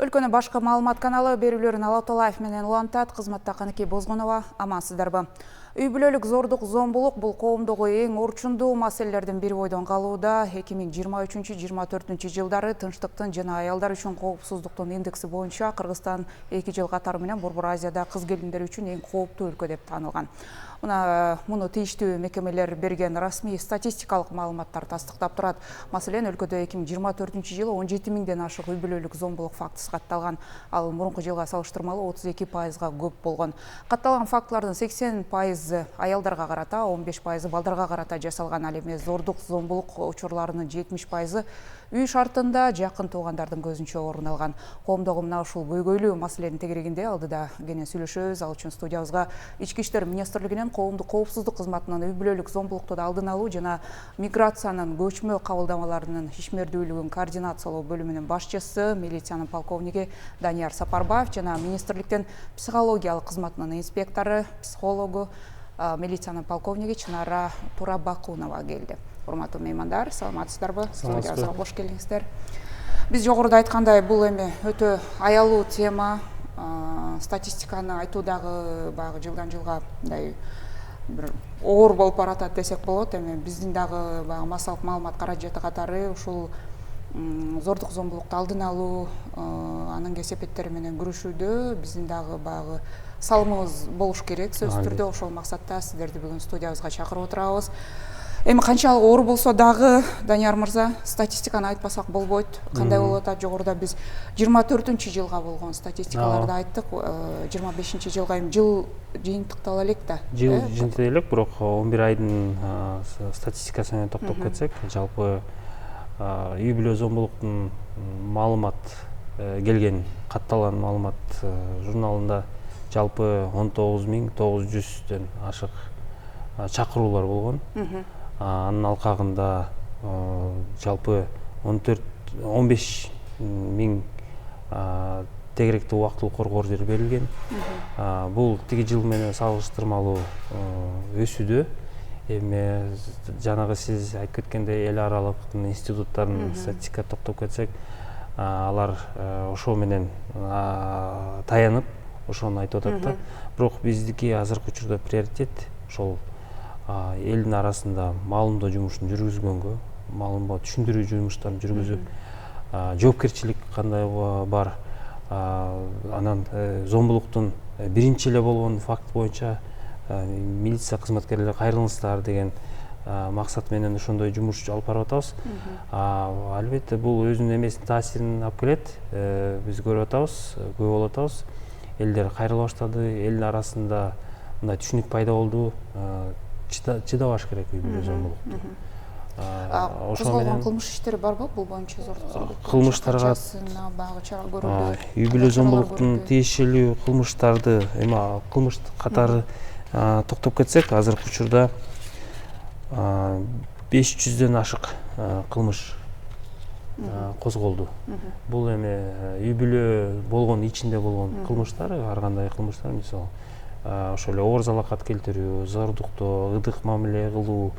Өлкөнүн башкы маалымат каналы берүүлөрүн Алатолаев менен улантат. Кызматта Каныкей Бозгонова, амансыздарбы. Үй бүлөлүк зордук, зомбулук бул коомдогу эң орчундуу маселелердин бири бойдон калууда. 2023-24 жылдары тынчтыктын жана аялдар үчүн коопсуздуктун индекси боюнча Кыргызстан 2 жыл катары менен Борбор Азияда кыз келиндер үчүн эң кооптуу өлкө деп таанылган. Муну тийиштүү мекемелер берген расмий статистикалык маалыматтар тастыктап турат. Маселен, өлкөдө 2024 жылы 17 миңден ашык үй бүлөлүк зомбулук фактысы катталган. Ал мурунку жылга салыштырмалуу 32%га көп болгон. Катталган фактылардын 80% аялдарга карата, 15% балдарга карата жасалган. Ал эми зордук, зомбулук учурларынын 70% үй шартында жакын туугандардын көзүнчө орун алган. Коомдогу мына ушул көйгөйлүү маселенин тегерегинде алдыда кенен сүйлөшөбүз. Ал үчүн студиябызга Ички иштер министрлигинин коомдук коопсуздук кызматынын үй бүлөлүк зомбулукту алдын алуу жана миграциянын көчмө кабылдамаларынын ишмердүүлүгүн координациялоо бөлүмүнүн башчысы, милициянын полковниги Данияр Сапарбаев жана министрликтин психологиялык кызматынын инспектору, психологу, милициянын полковниги Чынара Турабакунова келди. Урматтуу меймандар, саламатсыздарбы? Студиябызга кош келиңиздер. Биз жогоруда айткандай, бул эми өтө аялуу тема. Статистиканы айтуудагы баягы жылдан жылга мындай бир оор болуп баратат десек болот. Эми биздин дагы баягы массалык маалымат каражаты катары ушул зордук, зомбулукту алдын алуу, анын кесепеттери менен күрөшүүдө биздин дагы баягы салымыбыз болуш керек. Сөзсүз түрдө ошол максатта сиздерди бүгүн студиябызга чакырып отурабыз. Эми канчалык оор болсо дагы, Данияр мырза, статистиканы айтпасак болбойт. Кандай болуп атат? Жогоруда биз 24 жылга болгон статистикаларды айттык. 25 жылга эми жыл жыйынтыктала элек да. Жыл жыйынтыктала элек, бирок 11 айдын статистикасы менен токтоп кетсек, жалпы үй бүлө зомбулуктун маалымат келген, катталган маалымат журналында жалпы 19.900дөн ашык чакыруулар болгон. Анын алкагында жалпы 15 миң тегеректүү убактылуу коргоо ордери берилген. Бул тиги жыл менен салыштырмалуу өсүүдө. Эми жанагы сиз айтып кеткендей эл аралык институттардын статистика токтоп кетсек, алар ошо менен таянып ошону айтып атат да. Бирок биздики азыркы учурда приоритет ошол элдин арасында маалымдоо жумушун жүргүзгөнгө, маалымдоо түшүндүрүү жумуштарын жүргүзүп, жоопкерчилик кандай бар, анан зомбулуктун биринчи эле болгон факт боюнча милиция кызматкерлери кайрылыңыздар деген максат менен ошондой жумуш алып барып атабыз. Албетте бул өзүнүн эмесин таасирин алып келет. Биз көрүп атабыз, көп болуп атабыз. Элдер кайрыла баштады, элдин арасында мындай түшүнүк пайда болду. Чыдабаш керек үй бүлө зомбулукту. Козголгон кылмыш иштери барбы бул боюнча? Кылмыштарга багы чара көрүлдү. Үй бүлө зомбулуктун тиешелүү кылмыштарды, эми кылмыш катары токтоп кетсек, азыркы учурда 500дөн ашык кылмыш козголду. Бул эми үй бүлө болгон ичинде болгон кылмыштар, ар кандай кылмыштар, мисалы ошол эле оор залакат келтирүү, зордуктоо, ыдык мамиле кылуу,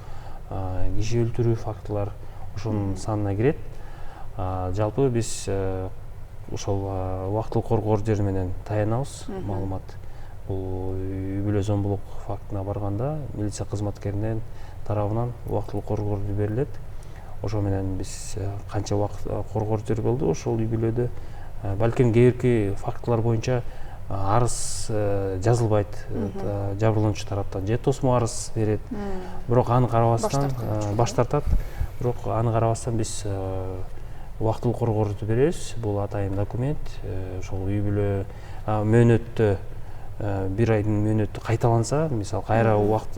киши өлтүрүү фактылар ошонун санына кирет. Жалпы биз ошол убактылуу коргоо ордери менен таянабыз. Маалымат бул үй бүлө зомбулук фактына барганда милиция кызматкеринин тарабынан убактылуу коргоо ордери берилет. Ошо менен биз канча убакыт коргоо ордери болду ошол үй бүлөдө, балким кээ бирки фактылар боюнча арыз жазылбайт жабырлануучу тараптан, же тосмо арыз берет. Бирок аны карабастан баш тартат. Бирок аны карабастан биз убактылуу коргоо ордери беребиз. Бул атайын документ. Ошол үй бүлө мөөнөттө бир айдын мөөнөтү кайталанса, мисалы кайра убакыт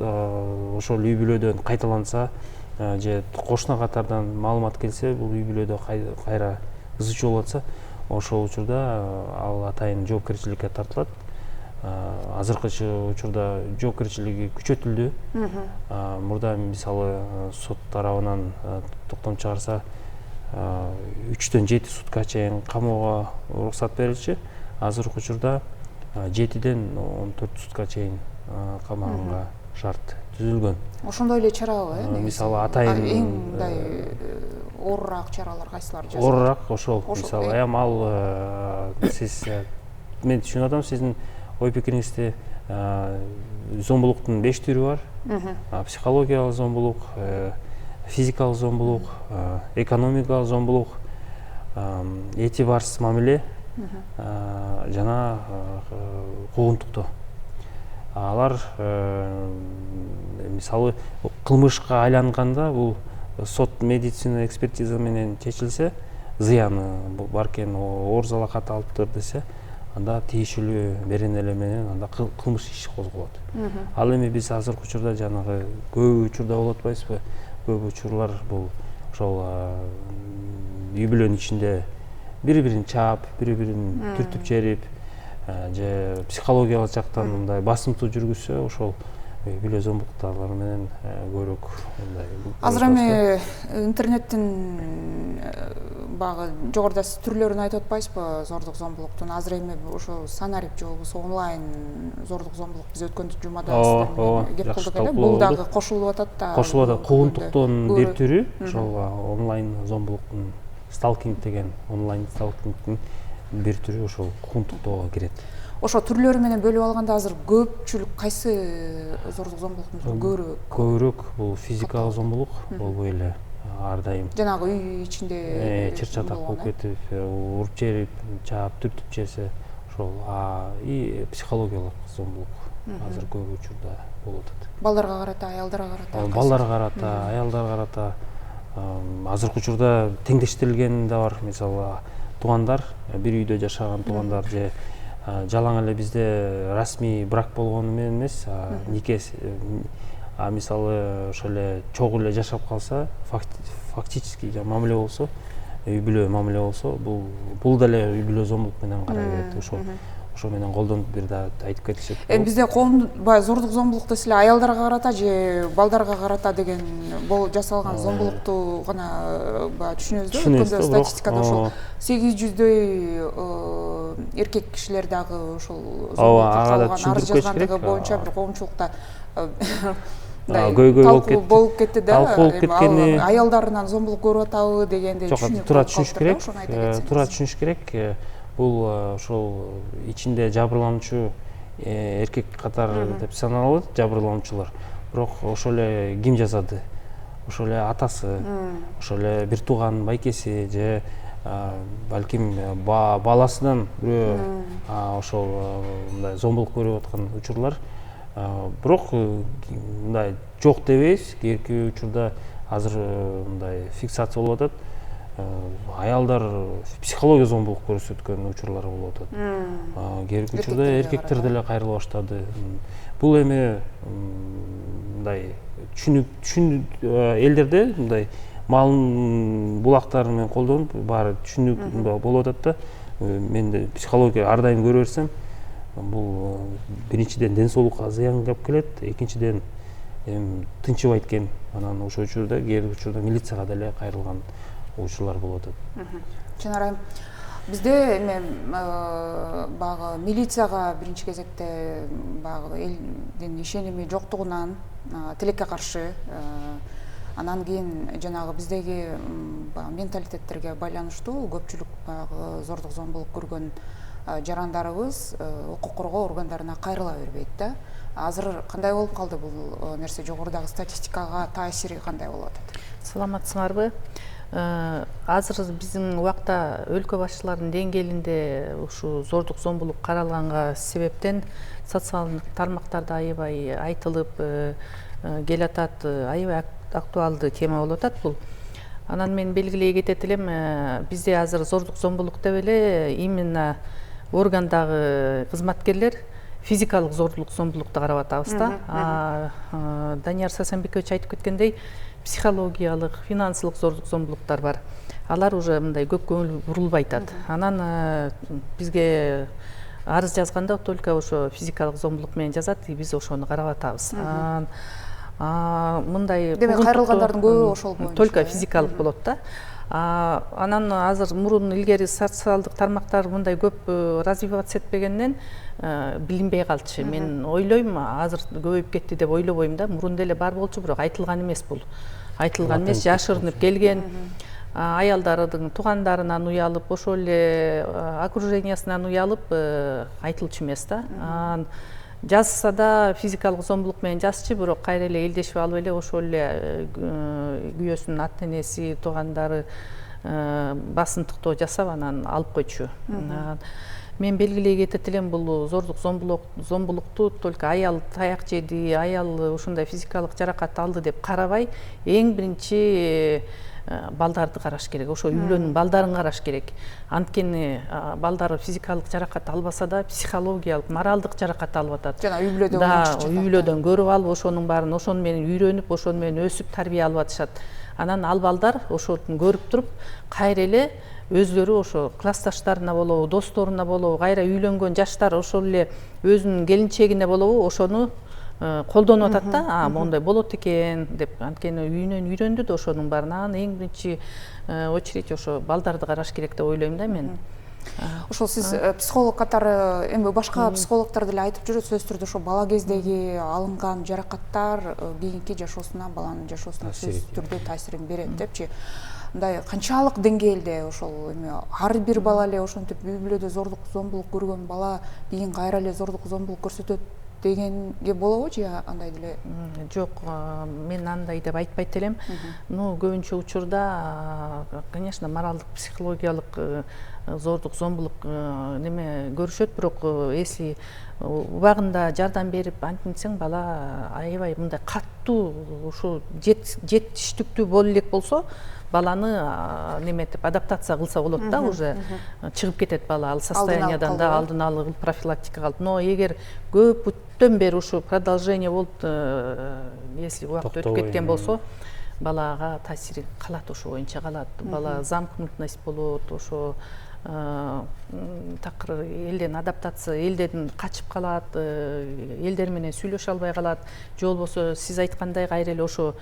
ошол үй бүлөдөн кайталанса, же кошуна катардан маалымат келсе, бул үй бүлөдө кайра кыз үчү болуп атса, ошол учурда ал атайын жоопкерчиликке тартылат. Азыркы учурда жоопкерчилиги күчөтүлдү. Мурда мисалы сот тарабынан токтом чыгарса 3дөн 7 сутка чейин камоого уруксат берилчү. Азыркы учурда 7ден 14 сутка чейин камаганга шарт түзүлгөн. Ошондой эле чарабы, Мисалы атайын эң мындай оорураак чаралар кайсылар жазылат? Оорураак ошол. Мисалы эми ал сиз мен түшүнүп атам сиздин ой пикириңизди. Зомбулуктун 5 түрү бар. Психологиялык зомбулук, физикалык зомбулук, экономикалык зомбулук, этибарсыз мамиле жана куугунтуктоо. Алар мисалы кылмышка айланганда бул сот медицина экспертиза менен чечилсе, зыяны бар экен, оор залакат алыптыр десе, анда тийишелүү беренелер менен анда кылмыш иши козголот. Ал эми биз азыркы учурда жанагы көп учурда болуп атпайбызбы? Көп учурлар бул ошол үй бүлөнүн ичинде бири-бирин чаап, бири-бирин түртүп жерип, же психологиялык жактан мындай басымтуу жүргүзсө, ошол үй бүлө зомбулуктарлар менен көбүрөөк мындай. Азыр эми интернеттин багы жогоруда сиз түрлөрүн айтып атпайсызбы зордук зомбулуктун? Азыр эми ошо санарип же болбосо онлайн зордук зомбулук биз өткөн жумада сиздер менен кеп кылдык эле. Бул дагы кошулуп атат да. Кошулуп атат. Куугунтуктоонун бир түрү, ошол онлайн зомбулуктун сталкинг деген онлайн сталкингдин бир түрү ошол куугунтуктоого кирет. Ошо түрлөрү менен бөлүп алганда азыр көпчүлүк кайсы зордук зомбулуктун көбүрөөк бул физикалык зомбулук болбой эле ар дайым. Жанагы үй ичинде чыр-чатак болуп кетип, уруп жерип, чаап, түртүп жесе, ошол и психологиялык зомбулук азыр көп учурда болуп атат. Балдарга карата, аялдарга карата? Балдарга карата, аялдарга карата. Азыркы учурда теңдештирилген да бар. Мисалы, туугандар, бир үйдө жашаган туугандар же жалаң эле бизде расмий брак болгону менен эмес, нике, мисалы ошол эле чогуу эле жашап калса, фактически мамиле болсо, үй бүлө мамиле болсо, бул деле үй бүлө зомбулук менен карай берет. Ошо менен колдонуп бир да айтып кетишет. Эми бизде баягы зордук зомбулук десе аялдарга карата же балдарга карата деген жасалган зомбулукту гана түшүнөбүз да. Өткөндө статистикада ошол 800дөй эркек кишилер дагы ошол зомбулукка калган арыз жазгандыгы боюнча бир коомчулукта талкуу болуп кетти да. Аялдарынан зомбулук көрүп атабы дегенди түшүнүп туура түшүнүш керек. Бул ошол ичинде жабырлануучу эркек катары деп саналат жабырлануучулар. Бирок ошол эле ким жазады? Ошол эле атасы, ошол эле бир тууган байкеси же балким баласынан бирөө ошол мындай зомбулук көрүп аткан учурлар. Бирок мындай жок дебейбиз. Кээинки учурда азыр мындай фиксация болуп атат. Аялдар психология зомбулук көрсөткөн учурлар болуп атат. Кээинки учурда эркектер деле кайрыла баштады. Бул эми мындай элдерде мындай малын булактары менен колдонуп баары түшүнүк болуп атат да. Мен психология ар дайым көрө берсем, бул биринчиден ден соолукка зыян келип келет, экинчиден тынчыбайт экен. Анан ошол учурда кээинки учурда милицияга деле кайрылган учурлар болуп атат. Чынара, бизде эми баягы милицияга биринчи кезекте баягы элдин ишеними жоктугунан тилекке каршы, анан кийин жанагы биздеги менталитеттерге байланыштуу көпчүлүк баягы зордук зомбулук көргөн жарандарыбыз укук коргоо органдарына кайрыла бербейт да. Азыр кандай болуп калды бул нерсе? Жогорудагы статистикага таасири кандай болуп атат? Саламатсыңарбы? Азыр биздин убакта өлкө башчыларынын деңгээлинде ушу зордук зомбулук каралганга себептен социалдык тармактарда аябай айтылып келатат, аябай актуалдуу тема болуп атат бул. Анан мен белгилей кетет элем, бизде азыр зордук зомбулук деп эле именно органдагы кызматкерлер физикалык зордук зомбулукту карап атабыз да. Данияр Сасанбекович айтып кеткендей, психологиялык, финансылык зордук зомбулуктар бар. Алар уже мындай көп көңүл бурулбай атат. Анан бизге арыз жазганда только ошо физикалык зомбулук менен жазат, биз ошону карап атабыз. Мындай демек кайрылгандардын көбү ошол боюнча только физикалык болот да. Анан азыр мурун илгери социалдык тармактар мындай көп развиваться этпегенден билинбей калчу. Мен ойлойм азыр көбөйүп кетти деп ойлобойм да. Мурун деле бар болчу, бирок айтылган эмес бул. Айтылган эмес, жашырынып келген. Аялдардын туугандарынан уялып, ошол эле окружениясынан уялып айтылчу эмес да. Жазса да физикалык зомбулук менен жазчу, бирок кайра эле элдешип алып эле ошол эле күйөөсүнүн ата энеси, туугандары басымдыктоо жасап анан алып койчу. Мен белгилей кетет элем, бул зордук зомбулукту только аял таяк жеди, аял ушундай физикалык жаракат алды деп карабай, эң биринчи балдарды караш керек. Ошо үйлөнүн балдарын караш керек. Анткени балдары физикалык жаракат албаса да психологиялык, моралдык жаракат алып атат. Жана үй бүлөдө үй бүлөдөн көрүп алып, ошонун баарын ошону менен үйрөнүп, ошону менен өсүп тарбия алып атышат. Анан ал балдар ошону көрүп туруп, кайра эле өзлөрү ошо классташтарына болобу, досторуна болобу, кайра үйлөнгөн жаштар ошол эле өзүнүн келинчегине болобу, ошону колдонуп атат да, мондай болот экен деп. Анткени үйүнөн үйрөндү да ошонун баарын. Анан эң биринчи очередь ошо балдарды караш керек деп ойлойм да мен. Ошол сиз психолог катары эми башка психологдор деле айтып жүрөт, сөзсүз түрдө ошо бала кездеги алынган жаракаттар кийинки жашоосуна, баланын жашоосуна сөзсүз түрдө таасирин берет депчи. Мындай канчалык деңгээлде ошол эми ар бир бала эле ошентип үй бүлөдө зордук зомбулук көргөн бала кийин кайра эле зордук зомбулук көрсөтөт дегенге болобу же андай деле? Жок, мен андай деп айтпайт элем. Көбүнчө учурда, конечно, моралдык, психологиялык зордук зомбулук неме көрүшөт, бирок если убагында жардам берип антинсең, бала аябай мындай каттуу ушу жетиштиктүү боло элек болсо, баланы неметип адаптация кылса болот да, уже чыгып кетет бала ал состояниядан да, алдын алып профилактика кылып. Но эгер көптөн бери ушу продолжение болуп, если убакыт өтүп кеткен болсо, балага таасири калат, ошо боюнча калат. Бала замкнутость болот, ошо такыр элден адаптация, элден качып калат, элдер менен сүйлөшө албай калат. Же болбосо сиз айткандай кайра эле ошо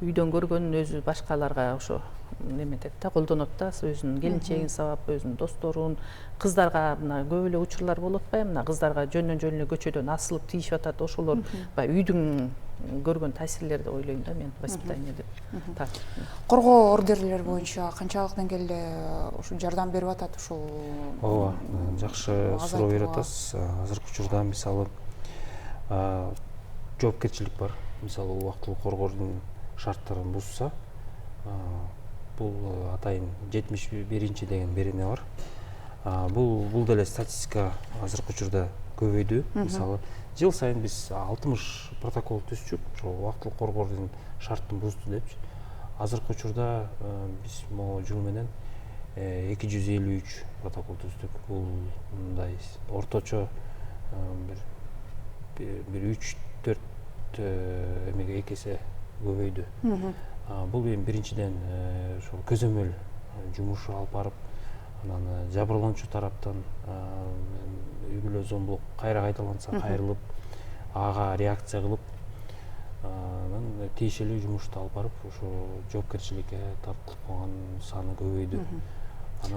үйдөн көргөнүн өзү башкаларга ошо неметет да, колдонот да, өзүнүн келинчегин сабап, өзүнүн досторун, кыздарга мына көп эле учурлар болуп атпайбы, мына кыздарга жөндөн эле көчөдөн асылып тийишип атат, ошолор баягы үйдүн көргөн таасирлери деп ойлойм да мен, воспитание деп. Коргоо ордерлери боюнча канчалык деңгээлде ушу жардам берип атат ушул? Ооба, жакшы суроо берип атасыз. Азыркы учурда мисалы жоопкерчилик бар. Мисалы убактылуу коргоодун шарттарын бузса, бул атайын 71 деген берене бар. Бул деле статистика азыркы учурда көбөйдү. Мисалы жыл сайын биз 60 протокол түзчүк, ошо убактылуу коргоодун шарттын бузду депчи. Азыркы учурда биз могу жыл менен 253 протокол түздүк. Бул мындай орточо бир 3-4 эмеге 2 эсе көбөйдү. Бул эми биринчиден ошол көзөмөл жумуш алып барып, анан жабырлануучу тараптан үй бүлө зомбулук кайра кайталанса кайрылып, ага реакция кылып, анан тиешелүү жумушту алып барып, ошо жоопкерчиликке тартылып калган саны көбөйдү.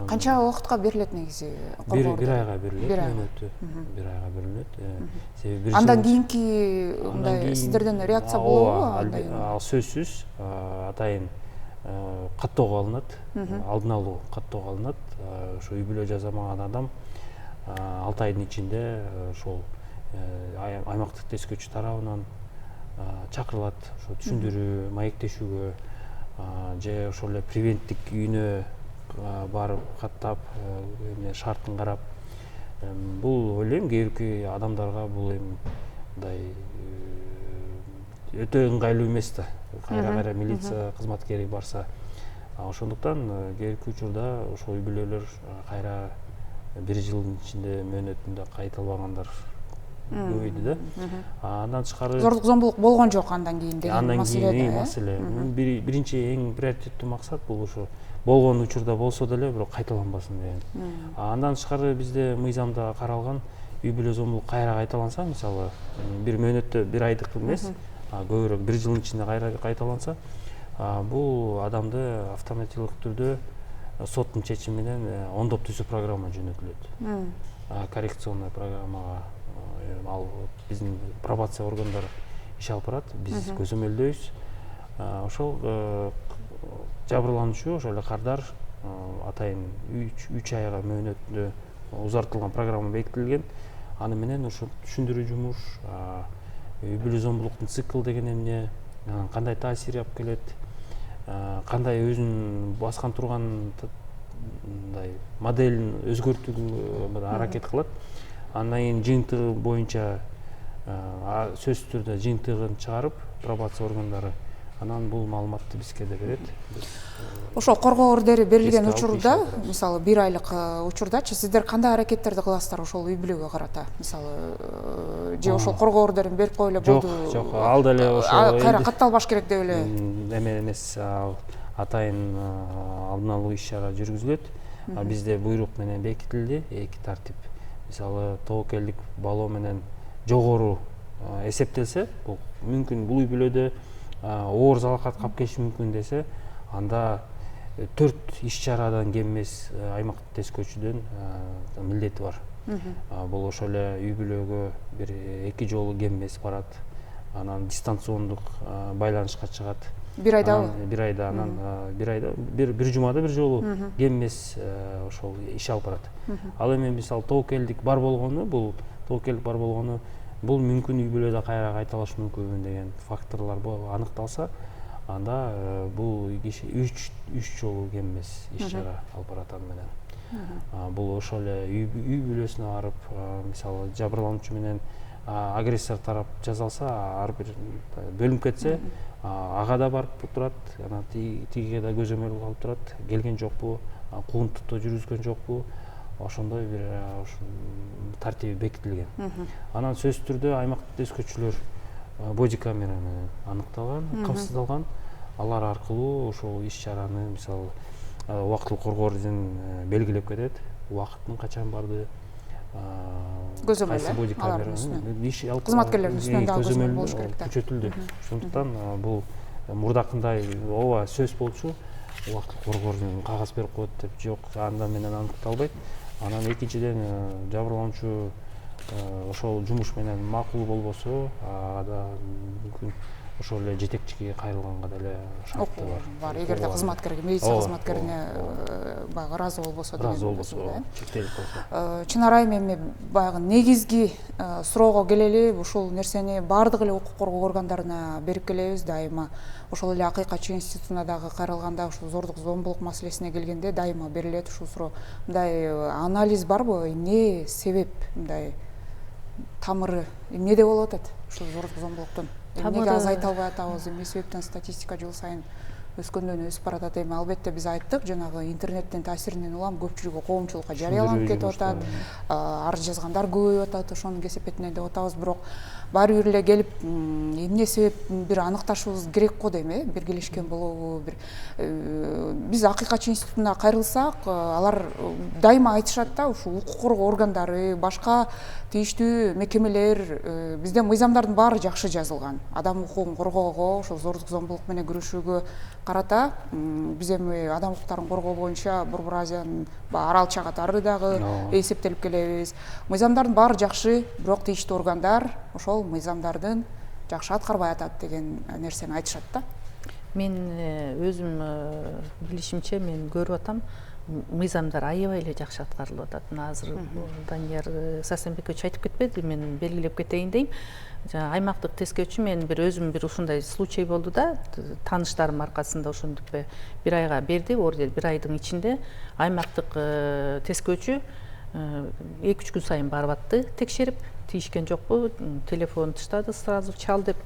Канча убакытка берилет негизи? Бир айга берилет, мөөнөтү. Бир айга берилет. Андан кийинки мындай сиздерден реакция болобу? Ал сөзсүз атайын каттоого алынат, алдын алуу каттоого алынат. Ошо үй бүлө жасамаган адам 6 айдын ичинде ошол аймактык тескөөчү тарабынан чакырылат, ошо түшүндүрүү, маектешүүгө же ошол эле превенттик үйүнө барып каттап, шартын карап. Бул ойлойм кээбирки адамдарга бул эми мындай өтө ыңгайлуу эмес да. Кайра милиция кызматкери барса, ошондуктан кээбирки учурда ошол үй бүлөлөр кайра 1 жылдын ичинде мөөнөтүндө кайталбагандар көбөйдү да. Андан тышкары зордук зомбулук болгон жок андан кийин деген маселе. Андан кийин маселе. Биринчи эң приоритеттүү максат бул ошо болгон учурда болсо деле бирок кайталанбасын деген. Андан тышкары бизде мыйзамда каралган үй бүлө зомбулук кайра кайталанса, мисалы бир мөөнөттө 1 айдык эмес, көбүрөөк 1 жылдын ичинде кайра кайталанса, бул адамды автоматикалык түрдө соттун чечими менен оңдоп түзүү программа жөнөтүлөт. Коррекционный программага ал биздин пробация органдары иш алып барат, биз көзөмөлдөйбүз. Ошол жабырлануучу ошол эле кардар атайын 3 айга мөөнөттө узартылган программа бекитилген. Аны менен ошо түшүндүрүү жумуш, үй бүлө зомбулуктун цикл деген эмне, кандай таасир алып келет, кандай өзүн баскан турган моделин өзгөртүүгө аракет кылат. Андан кийин жыйынтыгы боюнча сөзсүз түрдө жыйынтыгын чыгарып, пробация органдары анан бул маалыматты бизге да берет. Ошол коргоо ордери берилген учурда, мисалы 1 айлык учурдачы сиздер кандай аракеттерди кыласыздар ошол үй бүлөгө карата? Мисалы же ошол коргоо ордерин берип коюп эле болду? Жок, ал деле ошол кайра катталбаш керек деп эле эме эмес, атайын алдын алуу иш-чара жүргүзүлөт. Бизде буйрук менен бекитилди 2 тартип. Мисалы тобокелдик балоо менен жогору эсептелсе, бул мүмкүн бул үй бүлөдө оор залакат кап келиши мүмкүн десе, анда 4 иш-чарадан кем эмес аймактык тескөөчүдөн милдети бар. Бул ошол эле үй бүлөгө бир 2 жолу кем эмес барат. Анан дистанциондук байланышка чыгат. 1 айдабы? 1 айда, анан 1 айда бир жумада бир жолу кем эмес ошол иш алып барат. Ал эми мисалы тобокелдик бар болгону, бул мүмкүн үй бүлөдө кайра кайталашы мүмкүн деген факторлор аныкталса, анда бул киши 3 жолу кем эмес иш-чара алып барат аны менен. Бул ошол эле үй бүлөсүнө барып, мисалы жабырлануучу менен агрессор тарап жазалса, ар бир бөлүнүп кетсе, ага да барып турат, анан тигиге да көзөмөл алып турат, келген жокпу, куугунтукту жүргүзгөн жокпу, ошондой бир тартиби бекитилген. Анан сөзсүз түрдө аймактык тескөөчүлөр боди камера менен аныкталган, камсыздалган. Алар аркылуу ошол иш-чараны мисалы убактылуу коргоо ордерин белгилеп кетет, убакыттын качан барды, көзөмөл боди камера кызматкерлердин үстүнөн дагы көзөмөл болуш керек да. Күчөтүлдү. Ошондуктан бул мурдакындай ооба сөз болчу, убактылуу коргоо ордерин кагаз берип коет деп жок, анда менен аныкталбайт. Анан экинчиден жабырлануучу ошол жумуш менен макул болбосо, ада мүмкүн ошол эле жетекчиге кайрылганга деле шарты бар. Эгерде кызматкерге, медицина кызматкерине баягы ыраазы болбосо деген. Чектелип калса. Чын арайым эми баягы негизги суроого келели, ушул нерсени баардык эле укук коргоо органдарына берип келебиз дайыма. Ошол эле акыйкатчы институтуна дагы кайрылганда, ушул зордук зомбулук маселесине келгенде дайыма берилет ушул суроо. Мындай анализ барбы? Эмне себеп мындай тамыры эмнеде болуп атат ушул зордук зомбулуктун? Эмнеге азайта албай атабыз? Эмне себептен статистика жыл сайын өскөндөн өсүп баратат? Эми албетте биз айттык, жанагы интернеттин таасиринен улам көпчүлүгү коомчулукка жарыяланып кетип атат, арыз жазгандар көбөйүп атат, ошонун кесепетинен деп атабыз. Бирок баары бир эле келип эмне себеп бир аныкташыбыз керек го дейм, биргелешкен болобу, бир биз акыйкатчы институтуна кайрылсак, алар дайыма айтышат да, ушул укук коргоо органдары, башка тийиштүү мекемелер, бизде мыйзамдардын баары жакшы жазылган. Адам укугун коргоого, ошол зордук зомбулук менен күрөшүүгө карата биз эми адам укуктарын коргоо боюнча Борбор Азиянын аралча катары дагы эсептелип келебиз. Мыйзамдардын баары жакшы, бирок тийиштүү органдар ошол мыйзамдардын жакшы аткарбай атат деген нерсени айтышат да. Мен өзүм билишимче мен көрүп атам, мыйзамдар аябай эле жакшы аткарылып атат. Азыр Данияр Сасенбекович айтып кетпеди, мен белгилеп кетейин дейм. Аймактык тескөөчү мен өзүм бир ушундай случай болду да, тааныштарым аркасында ошондук 1 айга берди ордер, 1 айдын ичинде аймактык тескөөчү 2-3 күн сайын барып атты, текшерип, тийишкен жокпу, телефон таштады, сразу чал деп,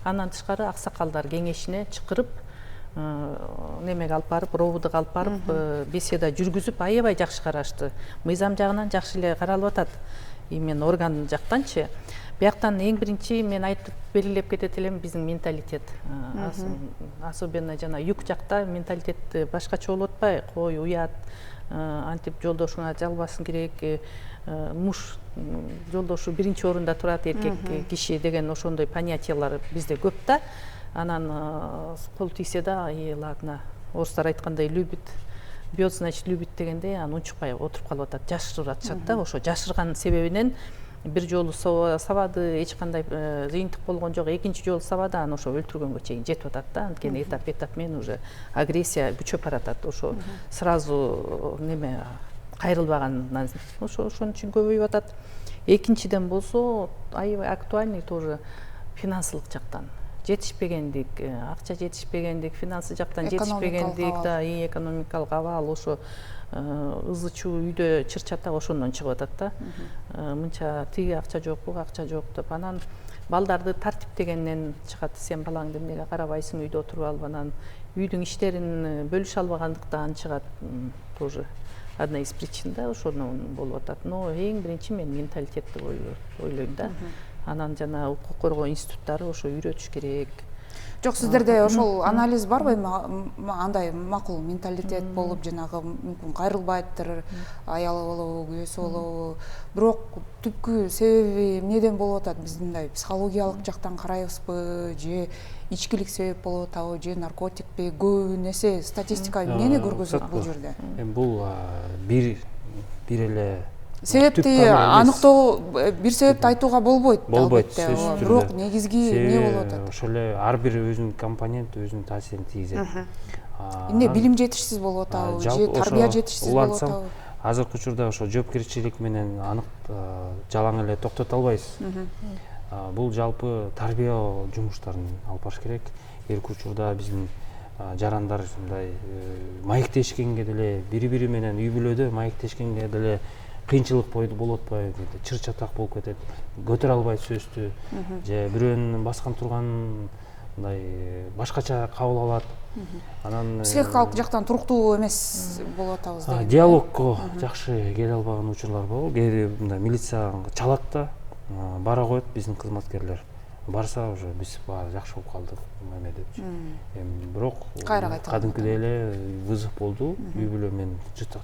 андан тышкары аксакалдар кеңешине чакырып, немеге алып барып, робудуга алып барып, беседа жүргүзүп, аябай жакшы карашты. Мыйзам жагынан жакшы эле каралып атат. Мен орган жактанчы. Бияктан эң биринчи мен айтып белгилеп кетет элем биздин менталитет. Особенно жана юг жакта менталитет башкача болуп атпайбы? Кой, уят, антип жолдошуңа жалбасын керек, муж жолдошу биринчи орунда турат, эркек киши деген ошондой понятиялар бизде көп да. Анан кол тийсе да, ладно, орустар айткандай любит бьет, значит, любит дегенде анан унчукпай отуруп калып атат, жашырып атышат да. Ошо жашырган себебинен бир жолу сабады, эч кандай зыйынтык болгон жок, экинчи жолу сабады, анан ошо өлтүргөнгө чейин жетип атат да. Анткени этап менен уже агрессия күчөп баратат. Ошо сразу неме кайрылбагандан ошон үчүн көбөйүп атат. Экинчиден болсо аябай актуальный тоже финансылык жактан жетишпегендик, акча жетишпегендик, финансы жактан жетишпегендик, да, экономикалык абал, ошо ызы чуу үйдө чыр чатак ошондон чыгып атат да. Мынча тиги акча жок, буга акча жок деп, анан балдарды тартиптегенден чыгат. Сен балаңды эмнеге карабайсың, үйдө отуруп алып, анан үйдүн иштерин бөлүшө албагандыктан чыгат. Тоже одна из причин да, ошондон болуп атат. Но эң биринчи мен менталитет деп ойлойм да. Анан жана укук коргоо институттары ошо үйрөтүш керек. Жок, сиздерде ошол анализ барбы? Андай макул менталитет болуп, жанагы мүмкүн кайрылбайдыр, аялы болобу, күйөөсү болобу. Бирок түпкү себеби эмнеден болуп атат? Биз мындай психологиялык жактан карайбызбы, же ичкилик себеп болуп атабы, же наркотикпи? Көп нерсе статистика эмнени көргөзөт бул жерде? Бул бир эле себепти аныктоо, бир себепти айтууга болбойт. Албетте, бирок негизги эмне болуп атат? Ошол эле ар бир өзүнүн компонент өзүнүн таасирин тийгизет. Эмне, билим жетишсиз болуп атабы, же тарбия жетишсиз болуп атабы? Азыркы учурда ошо жоопкерчилик менен анык жалаң эле токтото албайбыз. Бул жалпы тарбия жумуштарын алып барыш керек. Эрки учурда биздин жарандар мындай маектешкенге деле, бири менен үй бүлөдө маектешкенге деле кыйынчылык болуп атпайбы, чыр чатак болуп кетет, көтөрө албайт сөздү, же бирөөнүн баскан турган мындай башкача кабыл алат. Анан психикалык жактан туруктуу эмес болуп атабыз деген. Диалогго жакшы келе албаган учурлар болот. Кээде мындай милиция чалат да, бара коет биздин кызматкерлер. Барса уже биз баары жакшы болуп калдык, эме депчи. Бирок кадимкидей эле вызов болду, үй бүлө менен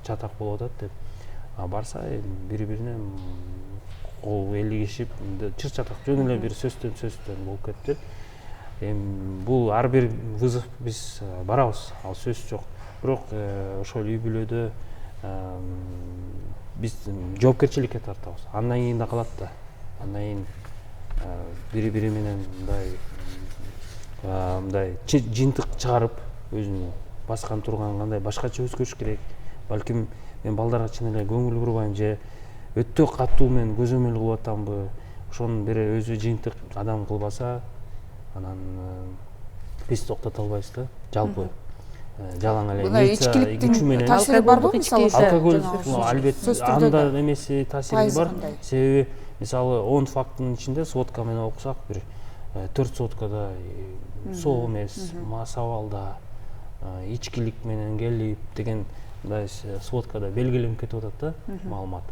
чатак болуп атат деп. Барса бири-бирине кол элигишип, чыр чатак жөн эле бир сөздөн болуп кетти. Бул ар бир вызов биз барабыз, ал сөз жок. Бирок ошол үй бүлөдө биз жоопкерчиликке тартабыз. Андан кийин да калат да. Андан кийин бири-бири менен мындай жыйынтык чыгарып, өзүнүн баскан турган кандай башкача өзгөрүш керек. Балким мен балдарга чын эле көңүл бурбайм, же өтө катуу мен көзөмөл кылып атамбы, ошонун бири өзү жыйынтык адам кылбаса, анан биз токтото албайбыз да. Жалпы жалаң эле милиция күчү менен таасири барбы? Мисалы, алкоголь албетте анда эмеси таасири бар. Себеби мисалы 10 фактынын ичинде сводка менен окусак, бир 4 сводкада соо эмес, мас абалда, ичкилик менен келип деген мындай сводкада белгиленип кетип атат да, маалымат.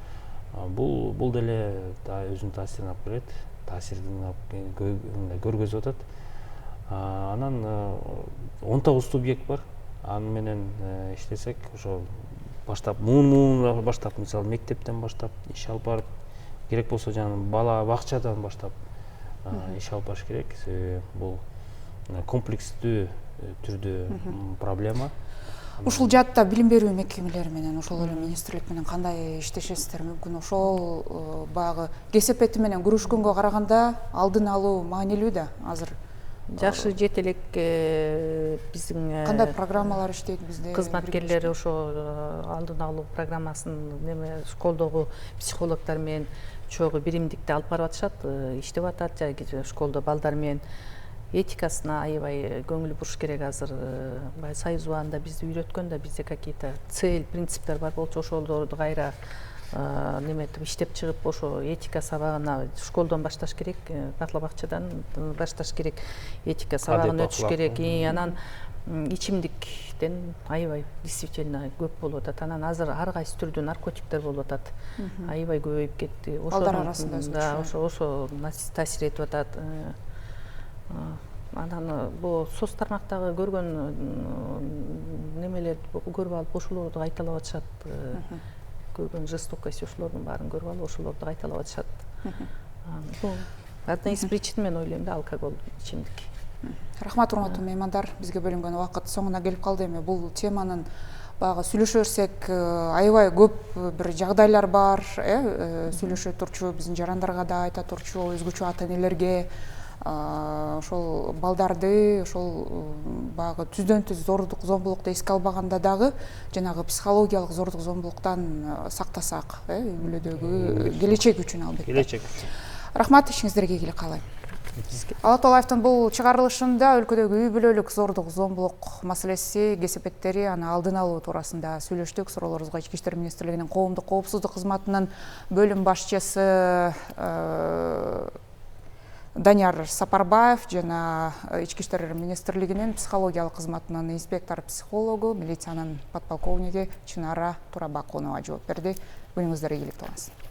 Бул деле өзүнүн таасирин алып келет, таасирин көргөзүп атат. Анан 19 субъект бар. Аны менен иштесек, ошо баштап муун баштап, мисалы мектептен баштап иш алып барып, керек болсо жана бала бакчадан баштап иш алып барыш керек. Себеби бул комплекстүү түрдө проблема. Ушул жаатта билим берүү мекемелери менен, ошол эле министрлик менен кандай иштешесиздер? Мүмкүн ошол баягы кесепети менен күрөшкөнгө караганда алдын алуу маанилүү да азыр. Жакшы жетелек биздин кандай программалар иштейт бизде? Кызматкерлери ошо алдын алуу программасын неме школдогу психологдор менен чогуу биримдикте алып барып атышат, иштеп атат. Школдо балдар менен этикасына аябай көңүл буруш керек. Азыр баягы союз убагында бизди үйрөткөн да, бизде какие-то цель, принциптер бар болчу, ошолорду кайра неметип иштеп чыгып, ошо этика сабагына школдон башташ керек, бакла бакчадан башташ керек, этика сабагын өтүш керек. Анан ичимдиктен аябай действительно көп болуп атат. Анан азыр ар кайсы түрдүү наркотиктер болуп атат, аябай көбөйүп кетти. Балдар арасында ошо таасир этип атат. Анан бул соц тармактагы көргөн немелерди көрүп алып, ошолорду кайталап атышат. Көргөн жестокость ошолордун баарын көрүп алып, ошолорду кайталап атышат. Бул одна из причин, мен ойлойм да, алкоголь, ичимдик. Рахмат, урматтуу меймандар. Бизге бөлүнгөн убакыт соңуна келип калды. Эми бул теманын Бағы сүйлөшө берсек аябай көп бир жагдайлар бар, сүйлөшө турчу биздин жарандарга да айта турчу, өзгөчө ата энелерге ошол балдарды ошол баягы түздөн түз зордук зомбулукту эске албаганда дагы жанагы психологиялык зордук зомбулуктан сактасак, үй бүлөдөгү келечек үчүн албетте. Келечек. Рахмат, ишиңиздерге ийгилик каалайм. Алат Талаевдин бул чыгарылышында өлкөдөгү үй бүлөлүк зордук зомбулук маселеси, кесепеттери, аны алдын алуу туурасында сүйлөштүк. Суроолорубузга Ички иштер министрлигинин коомдук коопсуздук кызматынын бөлүм башчысы Данияр Сапарбаев жана Ички иштер министрлигинин психологиялык кызматынын инспектор психологу, милициянын подполковниги Чынара Турабакунова жооп берди. Күнүңүздөр ийгиликтүү болсун.